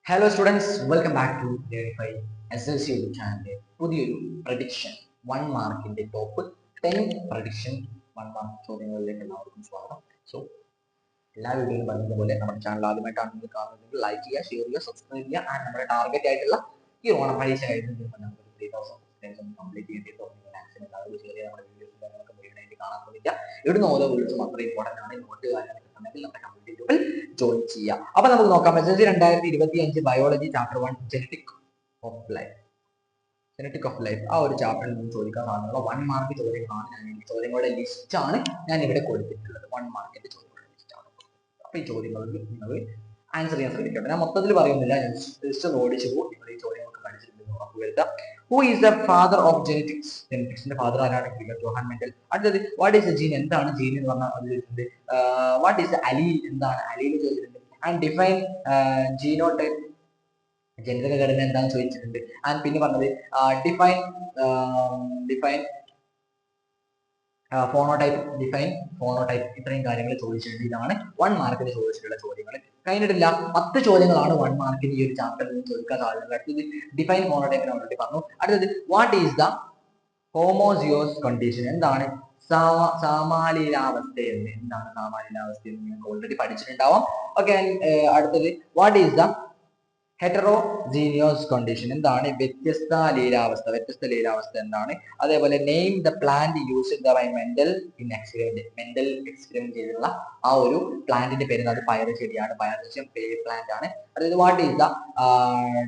Hello students, welcome back to verify SLC ചാനലിന്റെ പുതിയൊരു prediction 1 മാർക്കിന്റെ ടോപ്പ് 10 പ്രഡിക്ഷൻ 1 മാർക്ക് ചോദ്യങ്ങളിലേക്ക് എല്ലാവർക്കും സ്വാഗതം. സോ എല്ലാ വീഡിയോയിലും പറയുന്ന പോലെ നമ്മുടെ ചാനൽ ആദ്യമായിട്ടാണ് നിങ്ങൾ കാണുന്നത്, ലൈക്ക് ചെയ്യുക, ഷെയർ ചെയ്യുക, സബ്സ്ക്രൈബ് ചെയ്യുക. ആൻഡ് നമ്മുടെ ടാർഗറ്റ് ആയിട്ടുള്ള ഈ ഓണം പരീക്ഷ കഴിഞ്ഞ് നമുക്ക് 3000 സബ്സ്ക്രൈബേഴ്സ് കംപ്ലീറ്റ് ചെയ്തിട്ടുണ്ടോ മാക്സിമം എല്ലാവരും ഷെയർ ചെയ്യുക. നമ്മുടെ വീഡിയോസ് കാര്യങ്ങളൊക്കെ മുഴുവനായിട്ട് കാണാൻ ശ്രമിക്കുക. ഇവിടുന്ന് ഓരോ വീഡിയോസും അത്ര ഇമ്പോർട്ടൻ്റ് ആണ്. നോട്ട് കാര്യങ്ങളൊക്കെ ഉണ്ടെങ്കിൽ നമ്മുടെ കമ്മ്യൂണിറ്റി ഗ്രൂപ്പിൽ ജോയിൻ ചെയ്യുക. അപ്പൊ നമുക്ക് നോക്കാം. SLC 2025 biology chapter 1 genetic of life ആ ഒരു ചാപ്റ്ററിൽ നിന്ന് ചോദിക്കാൻ സാധ്യതയുള്ള 1 മാർക്ക് ചോദ്യങ്ങളാണ് ചോദ്യങ്ങളുടെ ലിസ്റ്റ് ആണ് ഞാൻ ഇവിടെ കൊടുത്തിട്ടുള്ളത്. 1 മാർക്കിന്റെ ചോദ്യങ്ങളുടെ ലിസ്റ്റ് ആണ്. അപ്പൊ ഈ ചോദ്യങ്ങൾക്ക് നിങ്ങൾ ആൻസർ ചെയ്യാൻ ശ്രമിക്കട്ടെ. ഞാൻ മൊത്തത്തിൽ പറയുന്നില്ല, ഞാൻ ജസ്റ്റ് ഓടിച്ചു പോകും. നിങ്ങൾ ഈ ചോദ്യങ്ങൾക്ക് പഠിച്ചിട്ടുണ്ടെന്ന് ഉറപ്പുവരുത്താം. Who is the father of genetics? ജെനറ്റിക്സിന്റെ ഫാദർ ആരാണ്? Johann Mendel. അടുത്തത് വാട്ട് ഈസ് ദ ജീൻ? എന്താണ് ജീൻ എന്ന് പറഞ്ഞാൽ അത് ചോദിച്ചിട്ടുണ്ട്. What is the allele? എന്താണ് അലീൽ ചോദിച്ചിട്ടുണ്ട്. ആൻഡ് ഡിഫൈൻ ജീനോടൈപ്പ്, ജനിതക ഘടന എന്താണെന്ന് ചോദിച്ചിട്ടുണ്ട്. ആൻഡ് പിന്നെ പറഞ്ഞത് ഡിഫൈൻ ഫോണോടൈപ്പ് ഇത്രയും കാര്യങ്ങൾ ചോദിച്ചിട്ടുണ്ട്. ഇതാണ് 1 മാർക്കിന് ചോദിച്ചിട്ടുള്ള ചോദ്യങ്ങൾ. കഴിഞ്ഞിട്ടില്ല, 10 ചോദ്യങ്ങളാണ് 1 മാർക്കിന് ഈ ഒരു ചാപ്റ്ററിൽ നിന്ന് ചോദിക്കാൻ സാധ്യത. അടുത്തത് ഡിഫൈൻ ഫോണോടൈപ്പിനെ ഓൾറെഡി പറഞ്ഞു. അടുത്തത് what is the homozygous condition? എന്താണ് സാമാലിലാവസ്ഥ എന്ന്? എന്താണ് സാമാലിലാവസ്ഥ എന്ന് നിങ്ങൾക്ക് ഓൾറെഡി പഠിച്ചിട്ടുണ്ടാവാം. ഓക്കെ. അടുത്തത് what is the heterogeneous condition? എന്താണ് വ്യത്യസ്ത ലീലാവസ്ഥ എന്താണ്? അതേപോലെ name the plant used by Mendel in experiment. Mendel experiment ചെയ്തിട്ടുള്ള ആ ഒരു പ്ലാന്റിന്റെ പേര് അത് പയർ ചെടിയാണ്, പയർസ്യം പ്ലാന്റ് ആണ്. അതായത് what is the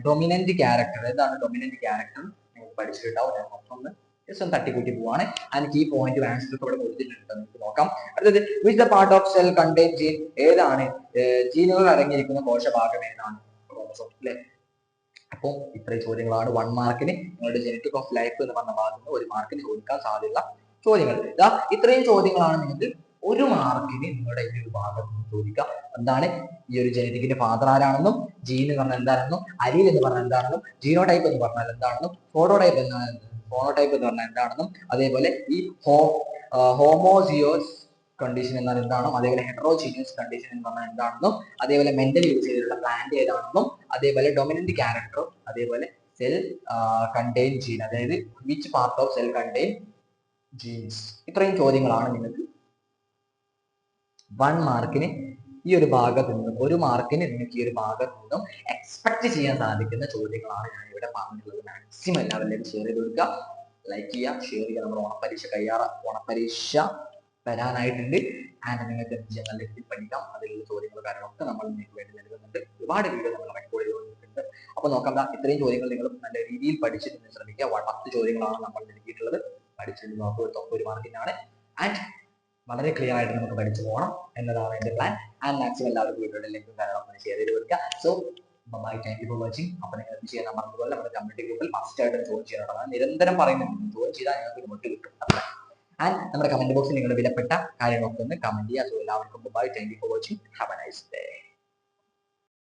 dominant character? എന്താണ് ഡൊമിനന്റ് ക്യാരക്ടർ? നിങ്ങൾക്ക് പഠിച്ചിട്ടുണ്ടാവും. ഞാൻ മൊത്തം ജസ്റ്റ് തട്ടിക്കൂട്ടി പോവാണ്. ആൻഡ് കീ പോയിന്റ് ആൻസർ ഒക്കെ ഇവിടെ കൊടുത്തിട്ടുണ്ട്, നിങ്ങൾക്ക് നോക്കാം. അടുത്തത് which the part of cell contain gene? ഏതാണ് ജീനുകൾ അടങ്ങിയിരിക്കുന്ന കോശഭാഗം ഏതാണ്? അല്ലെ. അപ്പോൾ ഇത്രയും ചോദ്യങ്ങളാണ് 1 മാർക്കിന് നിങ്ങളുടെ ജെനറ്റിക് ഓഫ് ലൈഫ് എന്ന് പറഞ്ഞ ഭാഗത്ത് 1 മാർക്കിന് ചോദിക്കാൻ സാധ്യതയുള്ള ചോദ്യങ്ങൾ. ഇത്രയും ചോദ്യങ്ങളാണ് നിങ്ങൾക്ക് 1 മാർക്കിന് നിങ്ങളുടെ ഈ ഒരു ഭാഗത്ത് നിന്ന് ചോദിക്കാം. എന്താണ് ഈ ഒരു ജെനറ്റിക്കിന്റെ ഫാദർ ആരാണെന്നും, ജീൻ എന്ന് പറഞ്ഞാൽ എന്താണെന്നും, അലീൽ എന്ന് പറഞ്ഞാൽ എന്താണെന്നും, ജീനോടൈപ്പ് എന്ന് പറഞ്ഞാൽ എന്താണെന്നും, ഫോണോടൈപ്പ് എന്ന് പറഞ്ഞാൽ എന്താണെന്നും, അതേപോലെ ഈ ഹോമോസിയോസ് കണ്ടീഷൻ എന്നാൽ എന്താണോ, അതേപോലെ ഹെറ്ററോജീനിയസ് കണ്ടീഷൻ എന്ന് പറഞ്ഞാൽ എന്താണെന്നും, അതേപോലെ മെന്റൽ യൂസ് ചെയ്തിട്ടുള്ള പ്ലാന്റ് ഏതാണെന്നും, അതേപോലെ ഡൊമിനന്റ് ക്യാരക്ടർ, അതേപോലെ സെൽ കണ്ടെയ്ൻ ജീൻ, അതായത് which part of cell contain genes. ഇത്രയും ചോദ്യങ്ങളാണ് നിങ്ങൾക്ക് 1 മാർക്കിന് ഈ ഒരു ഭാഗത്ത് നിന്നും 1 മാർക്കിന് നിങ്ങൾക്ക് ഈ ഒരു ഭാഗത്ത് നിന്നും എക്സ്പെക്ട് ചെയ്യാൻ സാധിക്കുന്ന ചോദ്യങ്ങളാണ് ഞാൻ ഇവിടെ പറഞ്ഞിട്ടുള്ളത്. മാക്സിമം എല്ലാവരിലേക്കും ഷെയർ ചെയ്ത് കൊടുക്കുക, ലൈക്ക് ചെയ്യുക, ഷെയർ ചെയ്യുക. നമ്മുടെ ഓണപ്പരീക്ഷ വരാനായിട്ടുണ്ട്. ആൻഡ് നിങ്ങൾക്ക് എന്ത് ചെയ്യാൻ നല്ല രീതിയിൽ പഠിക്കാം. അതിലുള്ള ചോദ്യങ്ങൾ കാര്യങ്ങളൊക്കെ നമ്മൾ നിങ്ങൾക്ക് വേണ്ടി നൽകുന്നുണ്ട്. ഒരുപാട് വീഡിയോ നമ്മൾ റെക്കോർഡ് ചെയ്തുകൊണ്ടിരിക്കുന്നുണ്ട്. അപ്പൊ നോക്കാം, ഇത്രയും ചോദ്യങ്ങൾ നിങ്ങൾ നല്ല രീതിയിൽ പഠിച്ചിട്ട് ശ്രമിക്കുക. 10 ചോദ്യങ്ങളാണ് നമ്മൾ നൽകിയിട്ടുള്ളത്. പഠിച്ചിട്ട് നോക്കുക, 1 മാർക്കിനാണ്. ആൻഡ് വളരെ ക്ലിയർ ആയിട്ട് നമുക്ക് പഠിച്ചു പോകണം എന്നതാണ് എന്റെ പ്ലാൻ. ആൻഡ് മാക്സിമം എല്ലാവർക്കും വീഡിയോയുടെ ലിങ്കും കാര്യങ്ങളൊക്കെ ഷെയർ ചെയ്ത് കൊടുക്കുക. So bye, thank you for watching. അപ്പൊ നിങ്ങൾ എന്ത് ചെയ്യാൻ പറഞ്ഞതുപോലെ നമ്മുടെ കമ്മ്യൂണിറ്റി ഗ്രൂപ്പിൽ ഫസ്റ്റ് ആയിട്ട് ജോയിൻ ചെയ്യാനുള്ളതാണ്. നിരന്തരം പറയുന്നുണ്ട്, ജോയിൻ ചെയ്താൽ നിങ്ങൾക്ക് നോട്ട് കിട്ടും. ആൻഡ് നമ്മുടെ കമന്റ് ബോക്സിൽ നിങ്ങളുടെ വിലപ്പെട്ട കാര്യങ്ങളൊക്കെ ഒന്ന് കമന്റ് ചെയ്യുക. സോ എല്ലാവർക്കും bye, thank you for watching. Have a nice day.